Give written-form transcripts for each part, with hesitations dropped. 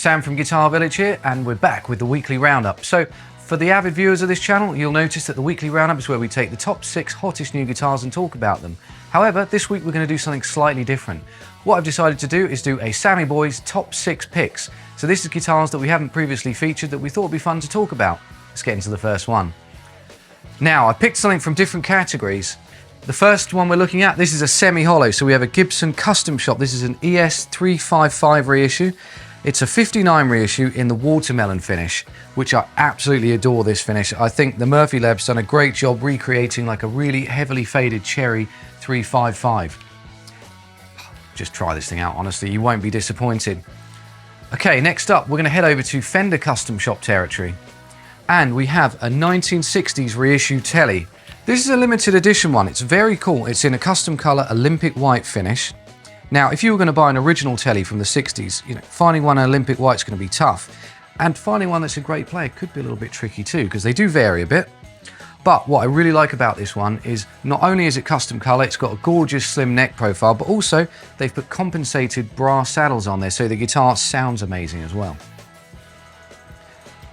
Sam from Guitar Village here, and we're back with the weekly roundup. So, for the avid viewers of this channel, you'll notice that the weekly roundup is where we take the top 6 hottest new guitars and talk about them. However, this week we're going to do something slightly different. What I've decided to do is do a Sammy Boys top 6 picks. So this is guitars that we haven't previously featured that we thought would be fun to talk about. Let's get into the first one. Now, I picked something from different categories. The first one we're looking at, this is a semi-hollow. So we have a Gibson custom shop. This is an ES355 reissue. It's a 59 reissue in the watermelon finish, which I absolutely adore this finish. I think the Murphy Lab's done a great job recreating like a really heavily faded cherry 355. Just try this thing out, honestly, you won't be disappointed. Okay, next up, we're gonna head over to Fender custom shop territory. And we have a 1960s reissue Telly. This is a limited edition one, it's very cool. It's in a custom color Olympic white finish. Now, if you were going to buy an original Telly from the 60s, finding one Olympic white's going to be tough. And finding one that's a great player could be a little bit tricky too, because they do vary a bit. But what I really like about this one is not only is it custom color, it's got a gorgeous slim neck profile, but also they've put compensated brass saddles on there, so the guitar sounds amazing as well.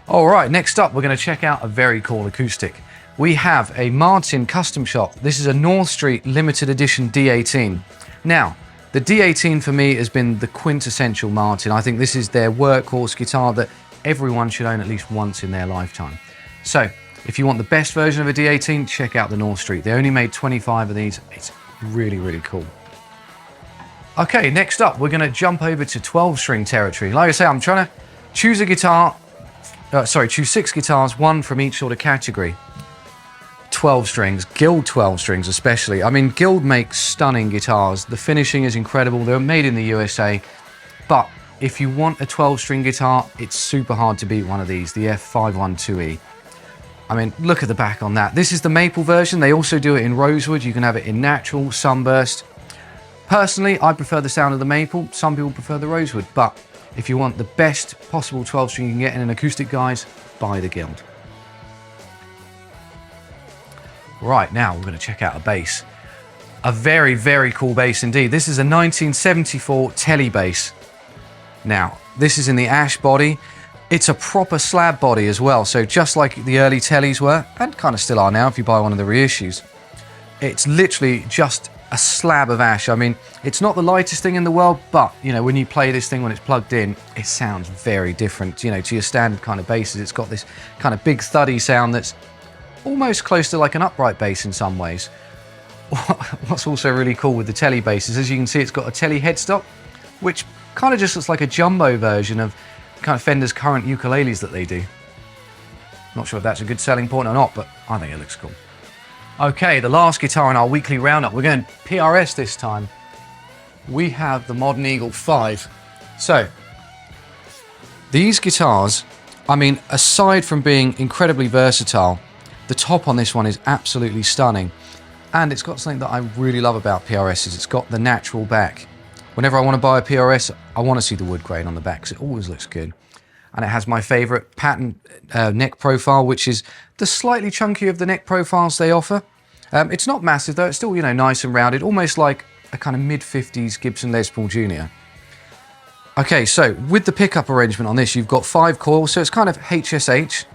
All right, next up, we're going to check out a very cool acoustic. We have a Martin custom shop. This is a North Street limited edition D18. Now, the D18 for me has been the quintessential Martin. I think this is their workhorse guitar that everyone should own at least once in their lifetime. So, if you want the best version of a D18, check out the North Street. They only made 25 of these. It's really, really cool. Okay, next up, we're gonna jump over to 12-string territory. Like I say, I'm trying to choose a guitar, choose 6 guitars, one from each sort of category. 12 strings, Guild 12 strings especially. I mean, Guild makes stunning guitars. The finishing is incredible. They're made in the USA. But if you want a 12-string guitar, it's super hard to beat one of these, the F512E. I mean, look at the back on that. This is the maple version. They also do it in rosewood. You can have it in natural, sunburst. Personally, I prefer the sound of the maple. Some people prefer the rosewood. But if you want the best possible 12-string you can get in an acoustic, guys, buy the Guild. Right, now we're going to check out a bass. A very, very cool bass indeed. This is a 1974 Telly bass. Now, this is in the ash body. It's a proper slab body as well, so just like the early Tellys were, and kind of still are now if you buy one of the reissues. It's literally just a slab of ash. I mean, it's not the lightest thing in the world, but, when you play this thing when it's plugged in, it sounds very different, to your standard kind of basses. It's got this kind of big thuddy sound that's almost close to like an upright bass in some ways. What's also really cool with the Telly bass is, as you can see, it's got a Telly headstock, which kind of just looks like a jumbo version of kind of Fender's current ukuleles that they do. Not sure if that's a good selling point or not, but I think it looks cool. Okay, the last guitar in our weekly roundup. We're going PRS this time. We have the Modern Eagle 5. So, these guitars, I mean, aside from being incredibly versatile, the top on this one is absolutely stunning. And it's got something that I really love about PRS is it's got the natural back. Whenever I want to buy a PRS, I want to see the wood grain on the back because it always looks good. And it has my favorite pattern neck profile, which is the slightly chunkier of the neck profiles they offer. It's not massive though, it's still, nice and rounded, almost like a kind of mid-50s Gibson Les Paul Jr. Okay, so with the pickup arrangement on this, you've got 5 coils, so it's kind of HSH.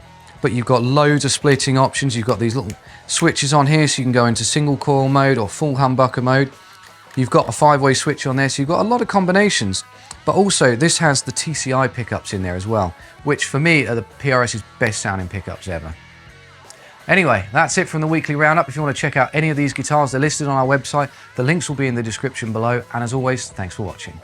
But you've got loads of splitting options. You've got these little switches on here so you can go into single coil mode or full humbucker mode. You've got a 5-way switch on there, so you've got a lot of combinations. But also, this has the TCI pickups in there as well, which for me are the PRS's best sounding pickups ever. Anyway, that's it from the weekly roundup. If you want to check out any of these guitars, they're listed on our website. The links will be in the description below. And as always, thanks for watching.